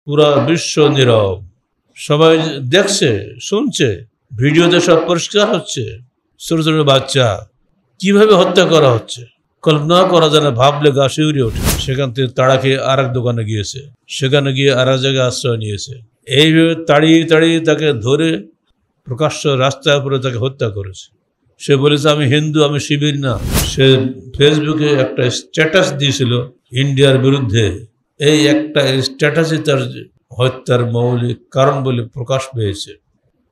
পুরা বিশ্ব নীরব, সবাই দেখছে, শুনছে, ভিডিওতে সব পরিষ্কার হচ্ছে। ছোট ছোট বাচ্চা কিভাবে হত্যা করা হচ্ছে কল্পনা করা যায় না, ভাবলে গা শিউরে ওঠে। সেখান থেকে তাড়া খেয়ে আর এক দোকানে গিয়েছে, সেখানে গিয়ে আর এক জায়গায় আশ্রয় নিয়েছে। এইভাবে তাড়িয়ে তাড়িয়ে তাকে ধরে প্রকাশ্য রাস্তার উপরে তাকে হত্যা করেছে। সে বলেছে আমি হিন্দু, আমি শিবির না। সে ফেসবুকে একটা স্ট্যাটাস দিয়েছিল ইন্ডিয়ার বিরুদ্ধে। এই একটা স্ট্যাটাসই তার হত্যার মৌলিক কারণ বলে প্রকাশ পেয়েছে।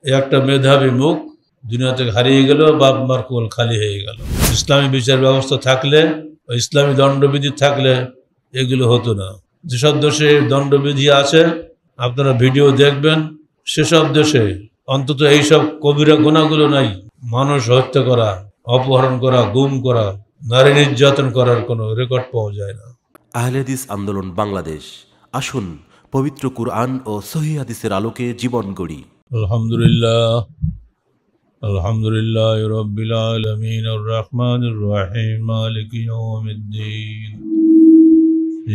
এই একটা মেধাবী মুখ দুনিয়া থেকে হারিয়ে গেল, বাপ মার কোল খালি হয়ে গেল। ইসলামী বিচার ব্যবস্থা থাকলে, ইসলামী দণ্ডবিধি থাকলে এগুলো হতো না। যেসব দেশে দণ্ডবিধি আছে আপনারা ভিডিও দেখবেন, সেসব দেশে অন্তত এইসব কবিরা গুনাহগুলো নাই। মানুষ হত্যা করা, অপহরণ করা, গুম করা, নারী নির্যাতন করার কোনো রেকর্ড পাওয়া যায় না। আহলে হাদিস আন্দোলন বাংলাদেশ, আসুন পবিত্র কুরআন ও সহিহ হাদিসের আলোকে জীবন গড়ি। আলহামদুলিল্লাহ, আলহামদুলিল্লাহ রাব্বিল আলামিন আর রহমানির রহিম মালিকি ইয়াউমিদ্দিন।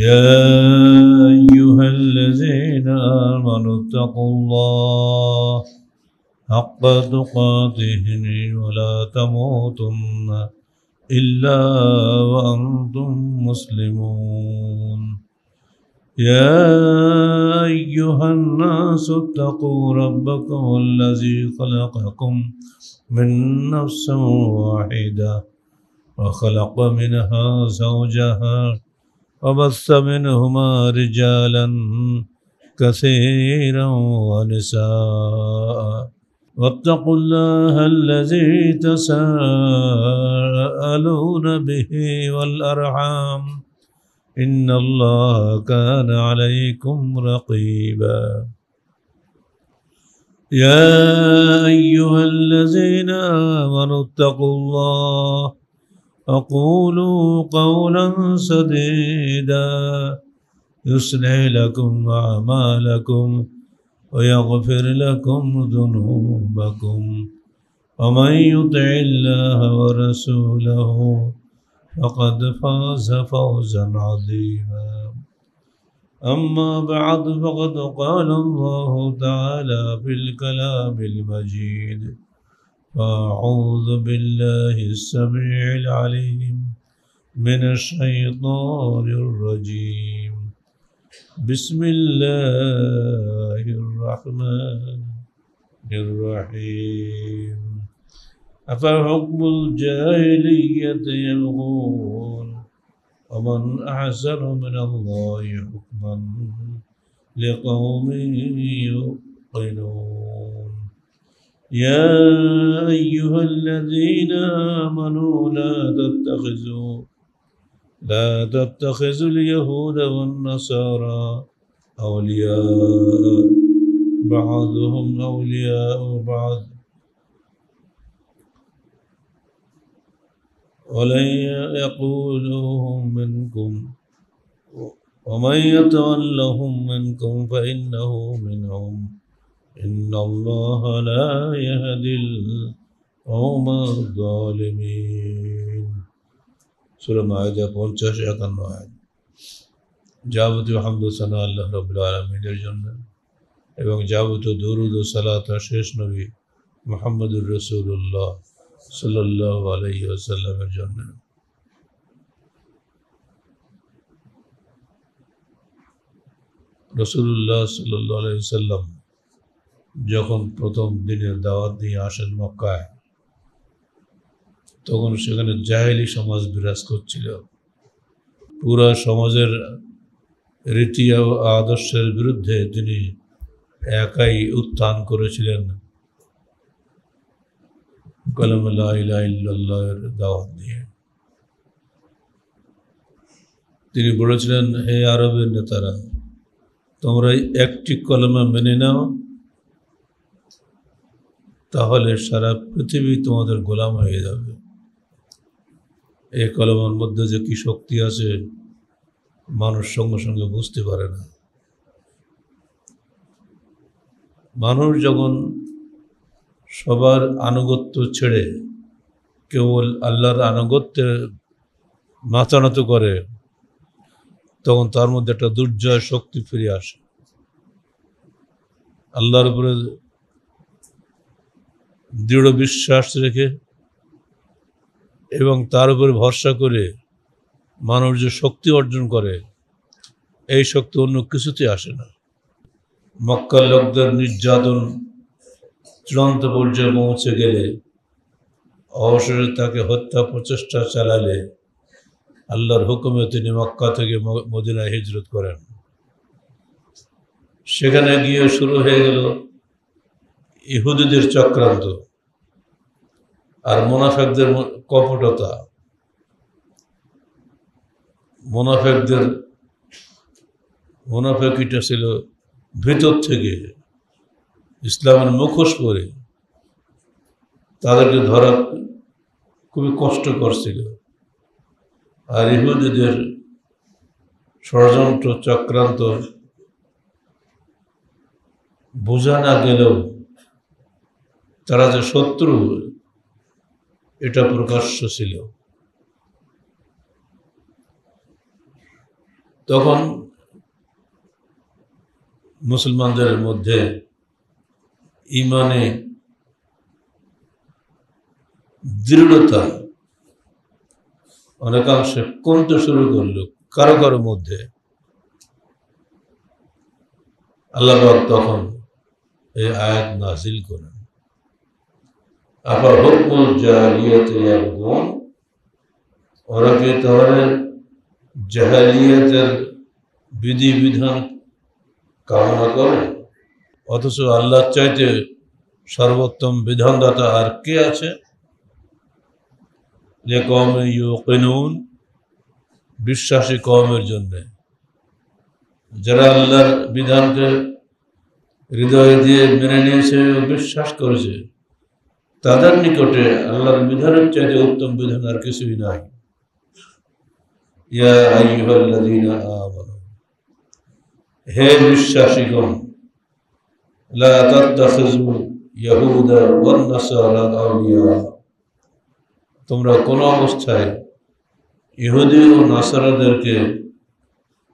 ইয়া আইয়ুহাল্লাযীনা আমানু তাকুল্লাহ হাক্কা তুকাতিহি ওয়া লা তামুতুন্না ইল্লা ওয়া আনতুম মুসলিমুন। يا أيها الناس اتقوا ربكم الذي خلقكم من نفس واحدة وخلق منها زوجها وبث منهما رجالا كثيرا ونساء واتقوا الله الذي تساءلون به والأرحام إن الله كان عليكم رقيبا. يا أيها الذين آمنوا اتقوا الله وقولوا قولا سديدا يصلح لكم أعمالكم ويغفر لكم ذنوبكم ومن يطع الله ورسوله فقد فاز فوزا عظيما. أما بعد فقد قال الله تعالى في الكلام المجيد: أعوذ بالله السميع العليم من الشيطان الرجيم. بسم الله الرحمن الرحيم. أفحكم الجاهلية يبغون ومن أحسن من الله حكما لقوم يوقنون. يا أيها الذين آمنوا لا تتخذوا اليهود والنصارى أولياء بعضهم أولياء بعض ولن يقولوهم منكم ومن يتولهم منكم فإنه منهم إن الله لا يهدي القوم الظالمين. সূরা মাইদা 50-51 আয়াত। যাবতীয় হামদ ও সানা আল্লাহ রাব্বুল আলামিনের জন্য এবং যাবতীয় দরুদ ও সালাত শেষ নবী মুহাম্মদুর রাসূলুল্লাহ সাল্লাল্লাহু আলাইহি ওয়াসাল্লামের জন্য। রাসূলুল্লাহ সাল্লাল্লাহু আলাইহি ওয়াসাল্লাম যখন প্রথম দিনের দাওয়াত নিয়ে আসেন মক্কায়, তখন সেখানে জাহেলি সমাজ বিরাজ করছিল। পুরা সমাজের রীতি ও আদর্শের বিরুদ্ধে তিনি একাই উত্থান করেছিলেন কালেমা লা ইলাহা ইল্লাল্লাহর দাওয়াত দিয়ে। তিনি বলেছিলেন, হে আরবের নেতারা, তোমরা একটি কলেমা মেনে নাও, তাহলে সারা পৃথিবী তোমাদের গোলাম হয়ে যাবে। এই কলেমার মধ্যে যে কি শক্তি আছে মানুষ সঙ্গে সঙ্গে বুঝতে পারে না। মানুষ যখন সবার আনুগত্য ছেড়ে কেবল আল্লাহর আনুগত্যে মাথা নত করে, তখন তার মধ্যে একটা দুর্জয় শক্তি ফিরে আসে। আল্লাহর উপরে দৃঢ় বিশ্বাস রেখে এবং তার উপরে ভরসা করে মানুষ যে শক্তি অর্জন করে, এই শক্তি অন্য কিছুতে আসে না। মক্কার লোকদের নির্যাতন চূড়ান্ত পর্যায়ে পৌঁছে গেলে, অবশেষে তাকে হত্যা প্রচেষ্টা চালালে আল্লাহর হুকুমে তিনি মক্কা থেকে মদিনায় হিজরত করেন। সেখানে গিয়ে শুরু হয়ে গেল ইহুদিদের চক্রান্ত আর মুনাফিকদের কপটতা। মুনাফিকটা ছিল ভিতর থেকে ইসলামের মুখোশ পরে, তাদেরকে ধরা খুবই কষ্টকর ছিল। আর ইহুদিদের ষড়যন্ত্র চক্রান্ত বোঝা না গেলেও তারা যে শত্রু এটা প্রকাশ্য ছিল। তখন মুসলমানদের মধ্যে ঈমানে দৃঢ়তা অনেকাংশে কমতে শুরু করল কারো কারো মধ্যে। আল্লাহ পাক তখন এই আয়াত নাযিল করেন, আফা হুকমুল জাহিলিয়াতি ইয়াবগুন, ওরা কি তাহলে জাহেলিয়াতের বিধিবিধান কামনা করে? অথচ আল্লাহর চাইতে সর্বোত্তম বিধানদাতা আর কে আছে? যে কওমে ইউকিনুন, বিশ্বাসী কওমের জন্য, যারা আল্লাহর বিধানকে হৃদয় দিয়ে মেনে নিয়েছে ও বিশ্বাস করেছে, তাদের নিকটে আল্লাহর বিধানের চাইতে উত্তম বিধান আর কিছুই নাই। ইয়া আইয়ুহাল্লাযীনা আমানু, হে বিশ্বাসীগণ, লা তাত্তাখিযু ইয়াহুদা ওয়ান নাসারা আউলিয়া, তোমরা কোন অবস্থায় ইহুদি ও নাসারাদেরকে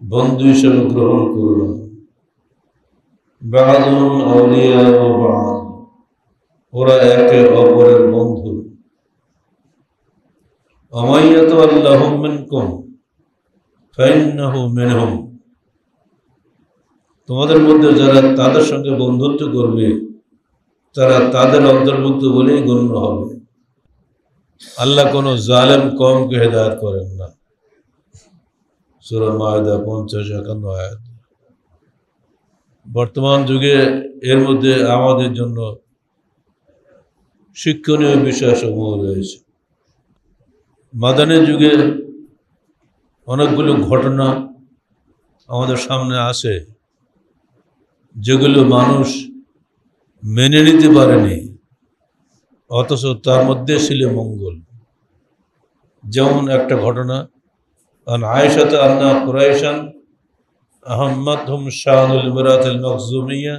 বন্ধু হিসেবে গ্রহণ করো না। বা'দুহুম আউলিয়া বা'দ, ওরা একে অপরের বন্ধু। ওয়া ইয়াতাওয়াল্লাহুম মিনকুম ফাইন্নাহু মিনহুম, তোমাদের মধ্যে যারা তাদের সঙ্গে বন্ধুত্ব করবে তারা তাদের অন্তর্ভুক্ত বলেই গণ্য হবে। আল্লাহ কোন জালেম কওমকে হেদায়েত করেন না। সূরা মাইদা 50-51 আয়াত। বর্তমান যুগে এর মধ্যে আমাদের জন্য শিক্ষণীয় বিষয়সমূহ রয়েছে। মাদানী যুগে অনেকগুলো ঘটনা আমাদের সামনে আসে যেগুলো মানুষ মেনে নিতে পারেনি, অথচ তার মধ্যে ছিল মঙ্গল। যেমন একটা ঘটনা, আন আয়েশাতা আন্না কুরাইশান আহাম্মাতহুম শানুল মিরাতিল মাখজুমিয়্যা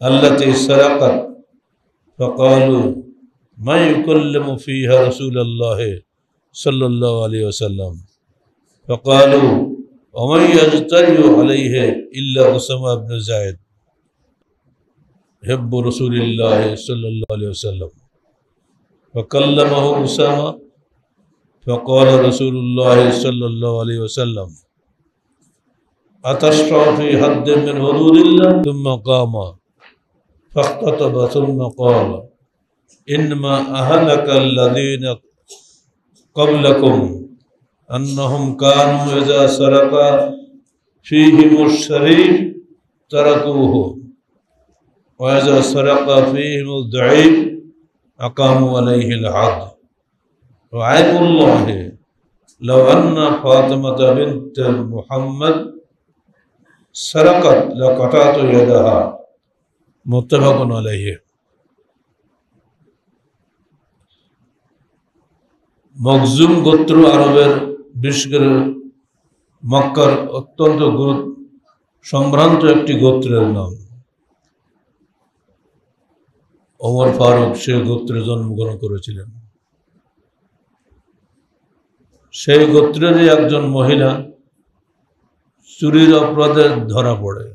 আল্লাতী সারাকাত ফাকালু মা ইউকাল্লিমু ফীহা রাসূলুল্লাহ সাল্লাল্লাহু আলাইহি ওয়াসাল্লাম ফাকালু ওয়া মান ইয়াজতারিউ আলাইহি ইল্লা উসামা ইবনে যায়েদ হিব্বু রাসূলিল্লাহ সাল্লাল্লাহু আলাইহি ওয়াসাল্লাম ফাকাল্লামাহু উসামা فقال رسول الله صلى الله عليه وسلم أتشفع في حد من حدود الله ثم قام فاختطب ثم قال إنما أهلك الذين قبلكم أنهم كانوا إذا سرق فيهم الشريف تركوه وإذا سرق فيهم الضعيف أقاموا عليه الحد وعيب الله لو أن فاطمة بنت محمد سرقت لقطعت يدها متفق عليه। মখজুম গোত্র আরবের বিশেষ করে মক্কার অত্যন্ত সম্ভ্রান্ত একটি গোত্রের নাম। ওমর ফারুক সে গোত্রে জন্মগ্রহণ করেছিলেন। সেই গোত্রেরই একজন মহিলা চুরির অপরাধে ধরা পড়ে।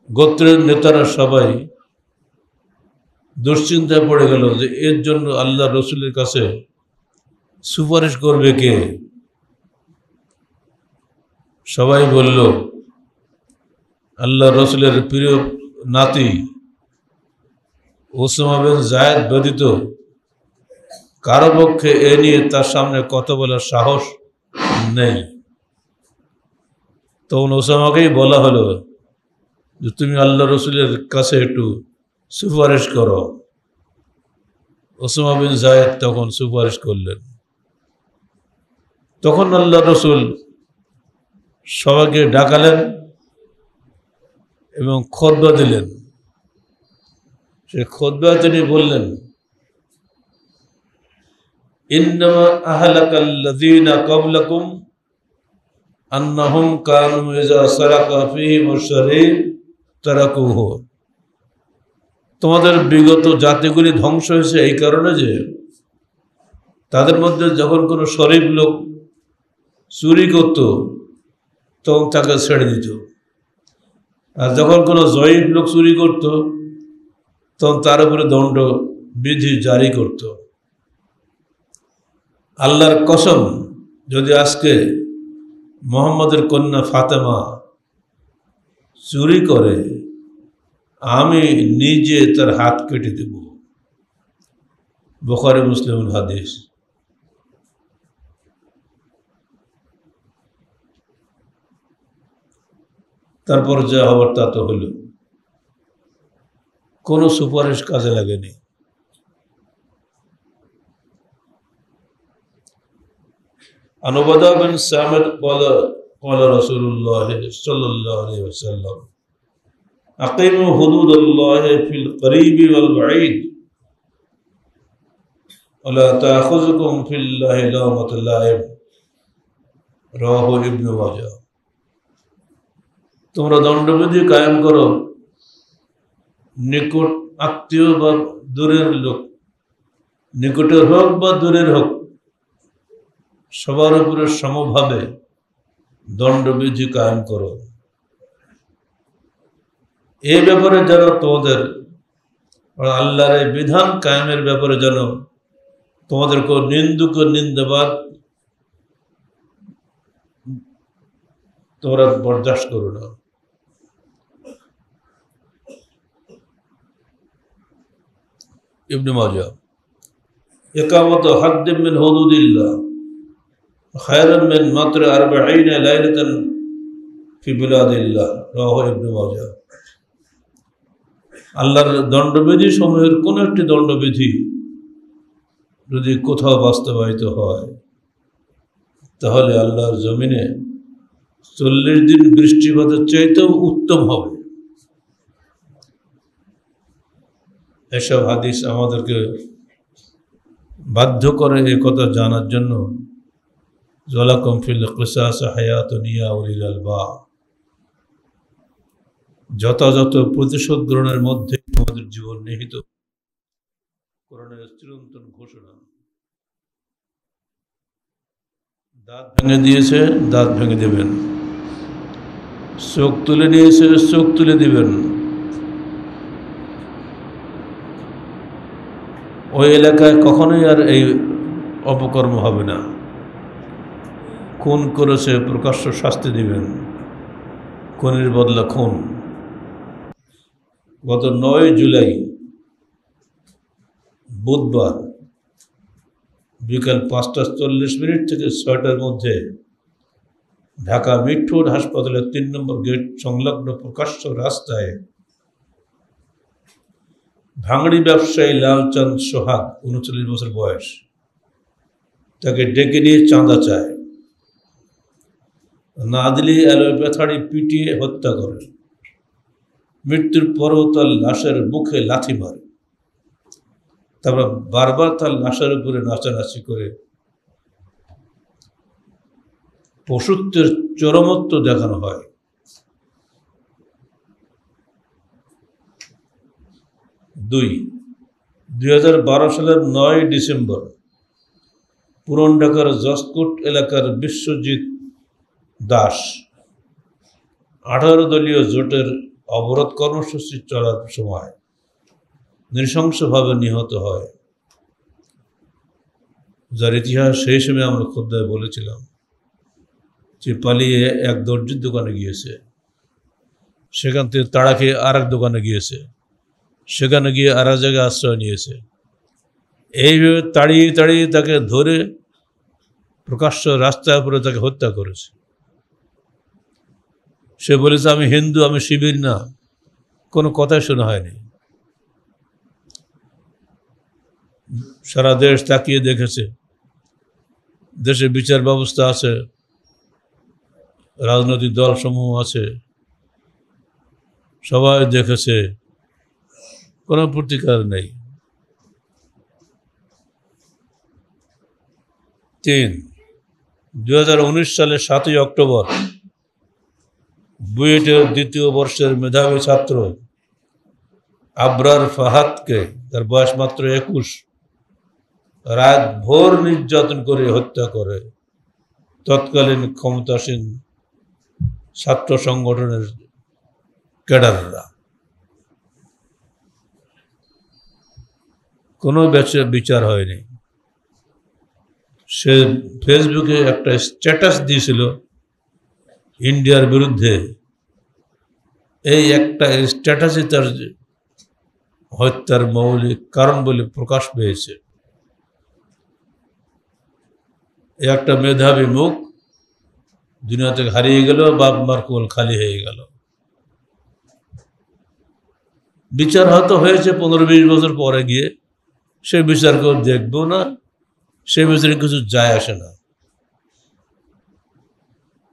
গোত্রের নেতারা সবাই দুশ্চিন্তায় পড়ে গেল যে এর জন্য আল্লাহ রসুলের কাছে সুপারিশ করবে কে। সবাই বলল আল্লাহ রসুলের প্রিয় নাতি উসামা বিন যায়েদ ব্যতীত কারো পক্ষে এ নিয়ে তার সামনে কথা বলার সাহস নেই। তখন উসামাকেই বলা হলো যে তুমি আল্লাহ রসুলের কাছে একটু সুপারিশ করো। উসামা বিন যায়েদ তখন সুপারিশ করলেন। তখন আল্লাহ রসুল সবাইকে ডাকালেন এবং খুতবা দিলেন। সে খুতবায় তিনি বললেন, ইন্নামা আহলাকাল্লাযীনা ক্বাবলাকুম আন্নাহুম কানু ইযা সারাকা ফীহিমুশ শরীফ তারাকুহু। তোমাদের বিগত জাতিগুলি ধ্বংস হয়েছে এই কারণে যে তাদের মধ্যে যখন কোনো শরীফ লোক চুরি করত তখন তাকে ছেড়ে দিত, আর যখন কোনো জয়ীফ লোক চুরি করত তখন তার উপরে দণ্ড বিধি জারি করত। আল্লাহর কসম, যদি আজকে মুহাম্মদের কন্যা ফাতেমা চুরি করে আমি নিজে তার হাত কেটে দেব। বুখারী মুসলিমের হাদিস। তারপর যা হবার তা তো হইল, কোনো সুপারিশ কাজে লাগেনি। عن عبادة بن صامت قال رسول الله صلى الله عليه وسلم أقيموا حدود الله في القريب والبعيد ولا تأخذكم في الله لومة لائم رواه ابن মাজাহ। তোমরা দণ্ডবিধি কায়েম করো, নিকট আত্মীয় বা দূরের লোক, নিকটের হোক বা দূরের হোক, সবার উপরে সমভাবে দণ্ডবিধি কায়েম করো। এই ব্যাপারে যেন তোমাদের আল্লাহর এই বিধান কায়েমের ব্যাপারে যেন তোমাদের কোন নিন্দুক নিন্দাবাদ তোমরা বরদাস্ত করো না। ইবনে মাজাহ। ইকামত হাদ্দ মিন হুদুদিল্লাহ খায়রুম মিন মাতর 40 লাইলাতান ফি বিলাদিল্লাহ রাওয়াহু ইবনে মাজাহ। আল্লাহর দণ্ডবিধি সমূহের কোন একটি দণ্ডবিধি যদি কোথাও বাস্তবায়িত হয় তাহলে আল্লাহর জমিনে 40 দিন বৃষ্টিপাতের চাইতেও উত্তম হবে। এসব হাদিস আমাদেরকে বাধ্য করে এই কথা জানার জন্য ওয়ালাকুম ফিল কিসাস হায়াতুন ইয়া উলিল আলবাব, যথাযথ প্রতিশোধ গ্রহণের মধ্যে তোমাদের জীবন নিহিত। কোরআনের চিরন্তন ঘোষণা। দাঁত ভেঙে দিয়েছে, দাঁত ভেঙে দেবেন। চোখ তুলে নিয়েছে, চোখ তুলে দিবেন। ওই এলাকায় কখনোই আর এই অপকর্ম হবে না। খুন করেছে প্রকাশ্য শাস্তি দিবেন, খুনের বদলা খুন। গত 9 জুলাই বুধবার বিকাল 5:40 থেকে 6টার মধ্যে ঢাকা মিটফোর্ড হাসপাতালের 3 নম্বর গেট সংলগ্ন প্রকাশ্য রাস্তায় ভাঙড়ি ব্যবসায়ী লালচাঁদ সোহাগ 39 বছর বয়স, তাকে ডেকে নিয়ে চাঁদা চায়। না দিলে অ্যালোপ্যাথাড়ি পিটিয়ে হত্যা করে। মৃত্যুর পরও তার লাশের মুখে লাথি মারে। তারপর বারবার তার লাশের উপরে নাচানাচি করে পশুত্বের চরমত্ব দেখানো হয়। 2012 সালের 9 ডিসেম্বর পুরান ঢাকার জসকোট এলাকার বিশ্বজিৎ দাস 18 দলীয় জোটের অবরোধ কর্মসূচি চলার সময় নৃশংসভাবে নিহত হয়, যার ইতিহাস সেই সময় আমরা খুদ্ায় বলেছিলাম যে পালিয়ে এক দর্জির দোকানে গিয়েছে, সেখান থেকে তাড়া খেয়ে আর এক দোকানে গিয়েছে, সেখানে গিয়ে আর এক জায়গায় আশ্রয় নিয়েছে। এইভাবে তাড়িয়ে তাড়িয়ে তাকে ধরে প্রকাশ্য রাস্তার উপরে তাকে হত্যা করেছে। সে বলেছে আমি হিন্দু, আমি শিবির না, কোনো কথাই শোনা হয়নি। সারা দেশ তাকিয়ে দেখেছে, দেশে বিচার ব্যবস্থা আছে, রাজনৈতিক দলসমূহ আছে, সবাই দেখেছে, কোনো প্রতিকার নেই। 3, 2019 সালের 7ই অক্টোবর বুয়েটের 2য় বর্ষের মেধাবী ছাত্র আবরার ফাহাদকে, তার বয়স মাত্র 21, রাত ভোর নির্যাতন করে হত্যা করে তৎকালীন ক্ষমতাসীন ছাত্র সংগঠনের ক্যাডাররা। কোনো বিচার হয়নি। সে ফেসবুকে একটা স্ট্যাটাস দিয়েছিল ইন্ডিয়ার বিরুদ্ধে। এই একটা স্ট্যাটাসই তার হত্যার মৌলিক কারণ বলে প্রকাশ পেয়েছে। একটা মেধাবী মুখ দুনিয়া থেকে হারিয়ে গেল, বাপ মার কোল খালি হয়ে গেল। বিচার হয়তো হয়েছে 15-20 বছর পরে গিয়ে, সে বিচার কেউ দেখবো না, সে বিচারে কিছু যায় আসে না।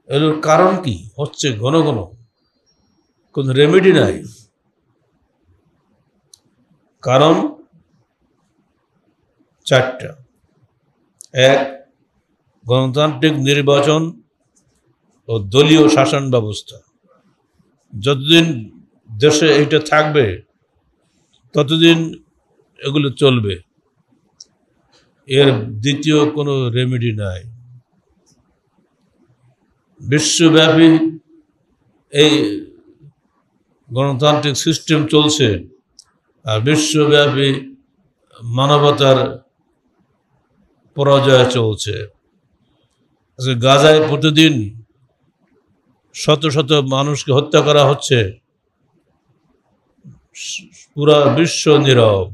এর কারণ কি হচ্ছে? ঘন ঘন কোন রেমেডি নাই। কারণ 4টা। 1, গণতান্ত্রিক নির্বাচন ও দলীয় শাসন ব্যবস্থা। যতদিন দেশে এইটা থাকবে ততদিন এগুলো চলবে, এর দ্বিতীয় কোনো রেমেডি নাই। বিশ্বব্যাপী এই গণতান্ত্রিক সিস্টেম চলছে, আর বিশ্বব্যাপী মানবতার পরাজয় চলছে। গাজায় প্রতিদিন শত শত মানুষকে হত্যা করা হচ্ছে, পুরা বিশ্ব নীরব।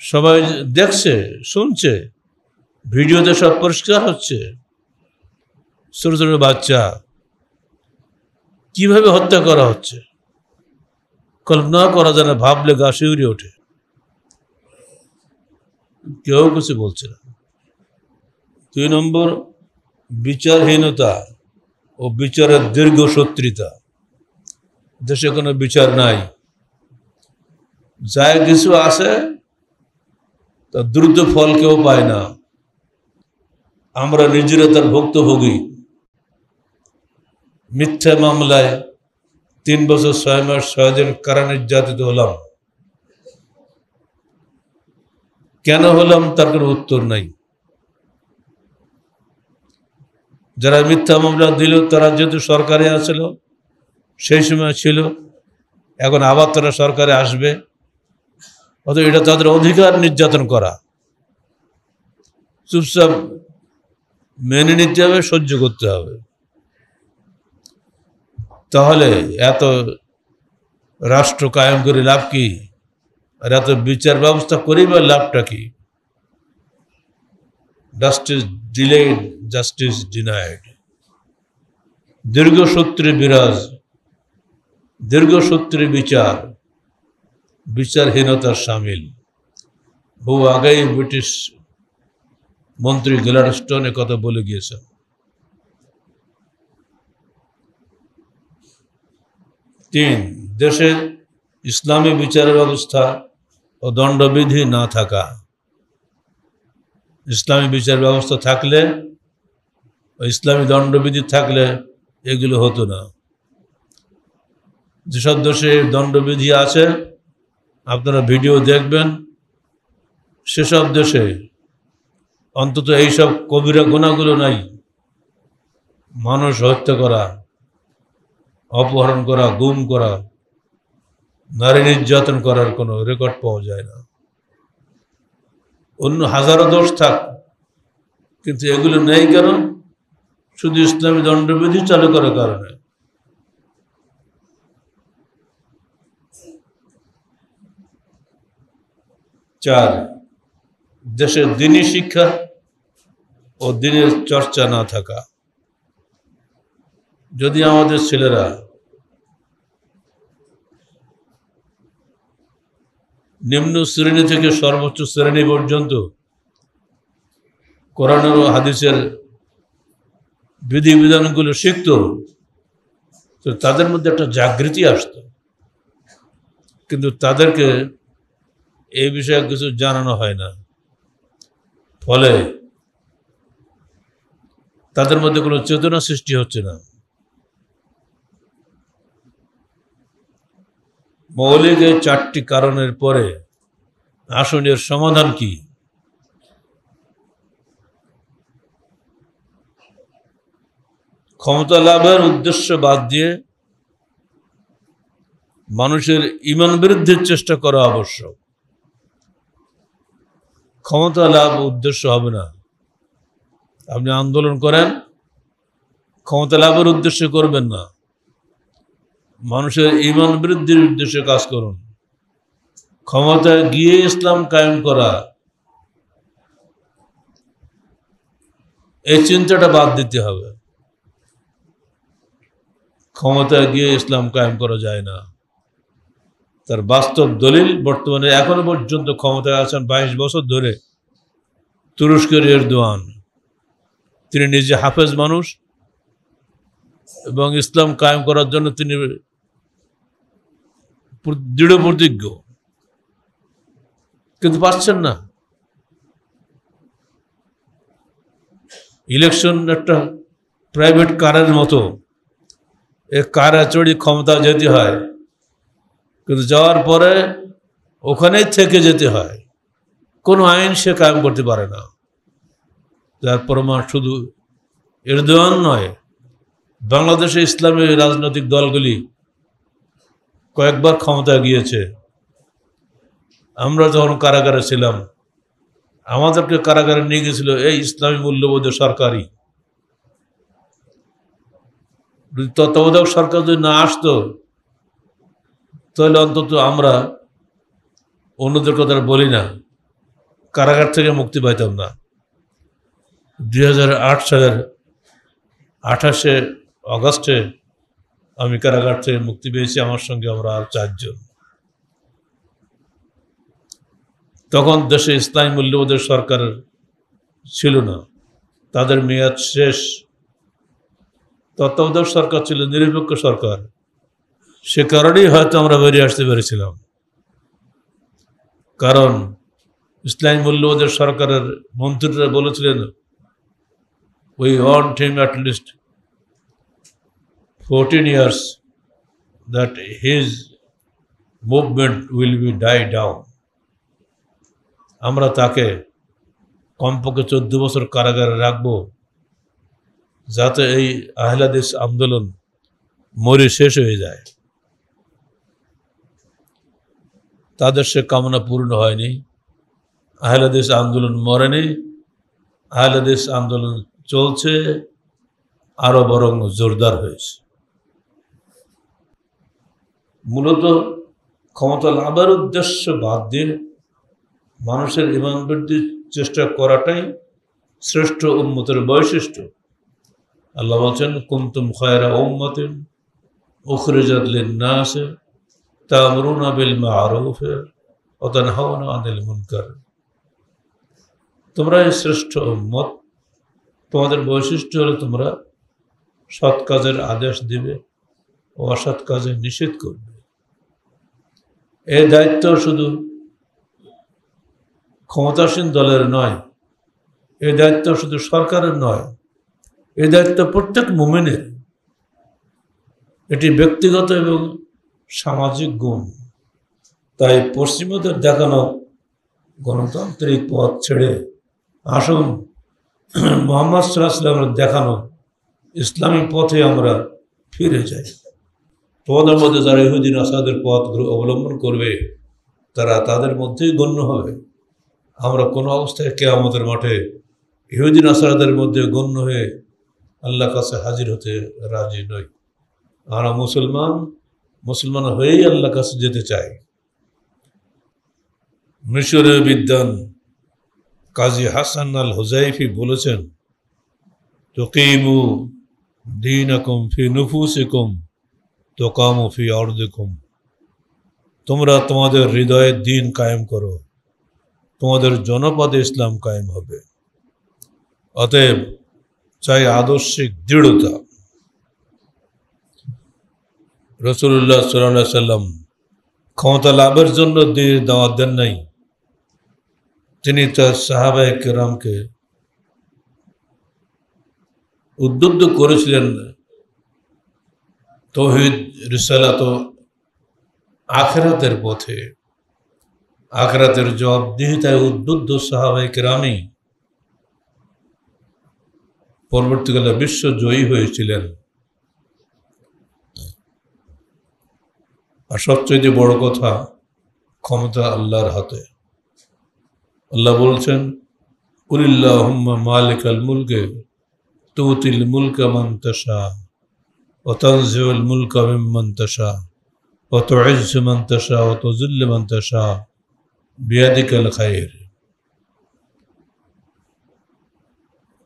সবাই দেখছে, শুনছে, ভিডিওতে সব পরিষ্কার হচ্ছে। ছোট ছোট বাচ্চা কিভাবে হত্যা করা হচ্ছে কল্পনা করা যায় না, ভাবলে গা শিউরে ওঠে। কেউ কিছু বলছে না। 2 নম্বর, বিচারহীনতা ও বিচারের দীর্ঘসূত্রিতা। দেশে কোনো বিচার নাই, যাই কিছু আছে তা দ্রুত ফল কেউ পায় না। আমরা নিজেরা তার ভুক্তভোগী। মিথ্যা মামলায় 3 বছর 6 মাস 6 দিন কারা নির্যাতিত হলাম। কেন হলাম তার কোনো উত্তর নাই। যারা মিথ্যা মামলা দিল তারা যেহেতু সরকারে আসছিল, সেই সময় ছিল, এখন আবার তারা সরকারে আসবে, অথবা এটা তাদের অধিকার নির্যাতন করা। চুপচাপ মেনে নিতে হবে, সহ্য করতে হবে। তাহলে এত রাষ্ট্র কায়েম করে লাভ কি? আর এত বিচার ব্যবস্থা করি বা লাভটা কি? Justice delayed, justice denied. দীর্ঘসূত্রে বিরাজ, দীর্ঘসূত্রে বিচার, বিচারহীনতার সামিল। বহু আগেই ব্রিটিশ মন্ত্রী গ্ল্যাডস্টোন কথা বলে গিয়েছেন। 3, দেশে ইসলামী বিচার ব্যবস্থা ও দণ্ডবিধি না থাকা। ইসলামী বিচার ব্যবস্থা থাকলে, ইসলামী দণ্ডবিধি থাকলে এগুলো হতো না। যেসব দেশে দণ্ডবিধি আছে, আপনারা ভিডিও দেখবেন, সেসব দেশে অন্তত এইসব কবিরা গুনাহগুলো নাই। মানুষ হত্যা করা, অপহরণ করা, গুম করা, নারী নির্যাতন করার কোনো রেকর্ড পাওয়া যায় না। অন্য হাজারো দোষ থাক, কিন্তু এগুলো নেই কেন? শুধু ইসলামী দণ্ডবিধি চালু করার কারণে। চার, দেশের দ্বীনি শিক্ষা ও দ্বীনের চর্চা না থাকা। যদি আমাদের ছেলেরা নিম্ন শ্রেণী থেকে সর্বোচ্চ শ্রেণী পর্যন্ত কোরআন ও হাদিসের বিধিবিধানগুলো শিখত, তো তাদের মধ্যে একটা জাগৃতি আসতো। কিন্তু তাদেরকে এই বিষয়ে কিছু জানানো হয় না, ফলে তাদের মধ্যে কোনো চেতনা সৃষ্টি হচ্ছে না। মৌলিক এই চারটি কারণের পরে আসুন এর সমাধান কি? ক্ষমতা লাভের উদ্দেশ্য বাদ দিয়ে মানুষের ঈমান বৃদ্ধির চেষ্টা করা আবশ্যক। ক্ষমতা লাভ উদ্দেশ্য হবে না। আপনি আন্দোলন করেন, ক্ষমতা লাভের উদ্দেশ্যে করবেন না, মানুষের ঈমান বৃদ্ধির উদ্দেশ্যে কাজ করুন। ক্ষমতায় গিয়ে ইসলাম কায়েম করা, এই চিন্তাটা বাদ দিতে হবে। ক্ষমতায় গিয়ে ইসলাম কায়েম করা যায় না। তার বাস্তব দলিল বর্তমানে এখনো পর্যন্ত ক্ষমতায় আছেন 22 বছর ধরে তুরস্কের এরদোয়ান। তিনি নিজে হাফেজ মানুষ এবং ইসলাম কায়েম করার জন্য তিনি দৃঢ় প্রতিজ্ঞ, কিন্তু পাচ্ছেন না। ইলেকশন একটা প্রাইভেট কারের মতো, এই কারে চড়ি ক্ষমতা যেতে হয়, কিন্তু যাওয়ার পরে ওখানেই থেকে যেতে হয়। কোনো আইন সে কায়েম করতে পারে না। যার প্রমাণ শুধু এরদোয়ান নয়, বাংলাদেশে ইসলামী রাজনৈতিক দলগুলি কয়েকবার ক্ষমতায় গিয়েছে। আমরা যখন কারাগারে ছিলাম, আমাদেরকে কারাগারে নিয়ে গেছিল এই ইসলামী মূল্যবোধের সরকারই। তত্ত্বাবধায়ক সরকার যদি না আসতো, তাহলে অন্তত আমরা অন্যদের কথা বলি না, কারাগার থেকে মুক্তি পাইতাম না। 2008 সালের 28শে অগাস্টে আমি কারাগার থেকে মুক্তি পেয়েছি, আমার সঙ্গে আমরা আর 4 জন। তখন দেশে ইসলামী মূল্যবোধের সরকার ছিল না, তাদের মেয়াদ শেষ। তত্ত্বাবধায়ক সরকার ছিল নিরপেক্ষ সরকার, সে কারণেই হয়তো আমরা বেরিয়ে আসতে পেরেছিলাম। কারণ ইসলামী মূল্যবোধের সরকারের মন্ত্রীরা বলেছিলেন, we want him at least 14 years that his movement will be die down. আমরা তাকে কমপক্ষে 14 বছর কারাগারে রাখবো, যাতে এই আহলে হাদিস আন্দোলন মরে শেষ হয়ে যায়। তাদের সে কামনা পূর্ণ হয়নি। আহলে হাদিস আন্দোলন মরেনি, আহলে হাদিস আন্দোলন চলছে, আরো বরং জোরদার হয়েছে। মূলত ক্ষমতা লাভের উদ্দেশ্য বাদ দিয়ে মানুষের ঈমান বৃদ্ধির চেষ্টা করাটাই শ্রেষ্ঠ উম্মতের বৈশিষ্ট্য। আল্লাহ বলছেন, কুনতুম খায়রা উম্মাতিন উখরিজাত লিন-নাস তা'মুরুনা বিল মা'রুফ ওয়া তানহাউনা আনিল মুনকার। তোমরা এই শ্রেষ্ঠ উম্মত, তোমাদের বৈশিষ্ট্য হলো তোমরা সৎ কাজের আদেশ দিবে ও অসৎ কাজে নিষেধ করবে। এই দায়িত্ব শুধু ক্ষমতাসীন দলের নয়, এই দায়িত্ব শুধু সরকারের নয়, এই দায়িত্ব প্রত্যেক মুমিনের। এটি ব্যক্তিগত এবং সামাজিক গুণ। তাই পশ্চিমাদের দেখানো গণতান্ত্রিক পথ ছেড়ে আসুন মুহাম্মদ সাল্লাল্লাহু আলাইহি ওয়াসাল্লামের দেখানো ইসলামী পথে আমরা ফিরে যাই। তোমাদের মধ্যে যারা ইহুদি নাসারাদের পথ অবলম্বন করবে তারা তাদের মধ্যেই গণ্য হবে। আমরা কোনো অবস্থায় কিয়ামতের মাঠে ইহুদি নাসারাদের মধ্যে গণ্য হয়ে আল্লাহর কাছে হাজির হতে রাজি নই। আমরা মুসলমান হয়েই আল্লাহর কাছে যেতে চাই। মিশরের বিদ্বান কাজী হাসান আল হুজাইফি বলেছেন, তুকিমু দীনাকুম ফি নুফুসিকুম তুকামু ফি আরদিকুম। তোমরা তোমাদের হৃদয়ের দিন কায়েম করো, তোমাদের জনপদে ইসলাম কায়েম হবে। অতএব চাই আদর্শিক দৃঢ়তা। রাসূলুল্লাহ সাল্লাল্লাহু আলাইহি সাল্লাম ক্ষমতা লাভের জন্য দ্বীনের দাওয়াত দেন নাই। তিনি তার সাহাবায়ে কেরামকে উদ্বুদ্ধ করেছিলেন তাওহীদ, রিসালাত ও আখিরাতের পথে। আখিরাতের জবাবদিহিতায় উদ্বুদ্ধ সাহাবায়ে কেরামই পরবর্তীকালে বিশ্ব জয়ী হয়েছিলেন। আর সবচেয়ে বড় কথা, ক্ষমতা আল্লাহর হাতে। আল্লাহ বলছেন, কুলিল্লাহুম্মা মালিকাল মুলকে তুতিল মুলকা মান তাশা ওয়া তানজিউল মুলকা মিম্মান তাশা ওয়া তুইজ্জু মান তাশা ওয়া তুযিল্লু মান তাশা বিয়াদিকাল খায়র।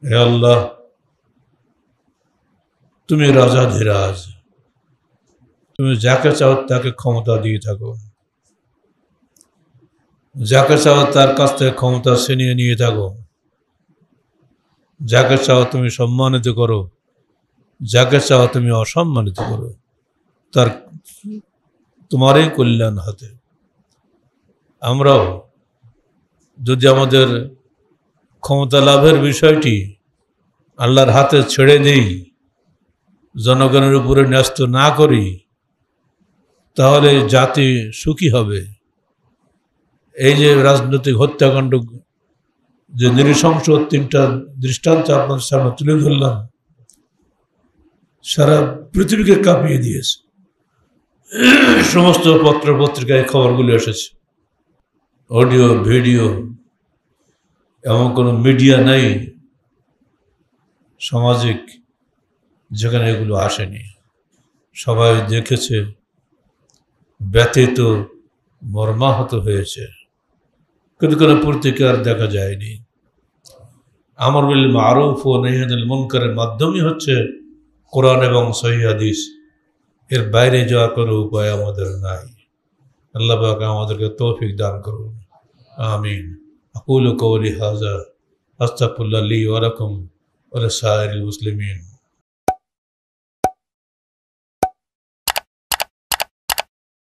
হে আল্লাহ, তুমি রাজাধিরাজ, তুমি যাকে চাও তাকে ক্ষমতা দিয়ে থাকো, যাকে চাও তার কাছ থেকে ক্ষমতা ছিনিয়ে নিয়ে থাকো, যাকে চাও তুমি সম্মানিত করো, যাকে চাও তুমি অসম্মানিত করো। তার তোমারই কল্যাণ হাতে। আমরাও যদি আমাদের ক্ষমতা লাভের বিষয়টি আল্লাহর হাতে ছেড়ে দিই, জনগণের উপরে ন্যস্ত না করি, তাহলে জাতি সুখী হবে। এই যে রাজনৈতিক হত্যাকাণ্ড, যে নৃশংস 3টা দৃষ্টান্ত আপনাদের সামনে তুলে ধরলাম, সারা পৃথিবীকে কাঁপিয়ে দিয়েছে। সমস্ত পত্র পত্রিকায় খবরগুলো এসেছে, অডিও ভিডিও, এমন কোনো মিডিয়া নাই সামাজিক যেখানে এগুলো আসেনি। সবাই দেখেছে, ব্যথিত মর্মাহত হয়েছে, কিন্তু কোনো প্রতিকার দেখা যায়নি। আমর বিল মারুফ ও নাহি আনিল মুনকারের মাধ্যমই হচ্ছে কোরআন এবং সহিহ হাদিস। এর বাইরে যাওয়ার কোনো উপায় আমাদের নাই। আল্লাহ পাক আমাদেরকে তৌফিক দান করুন, আমিন। আকুলু কওলি হাযা আস্তাগফিরুল্লাহ লি ওয়া লাকুম ওয়া লিসাইরিল মুসলিমিন।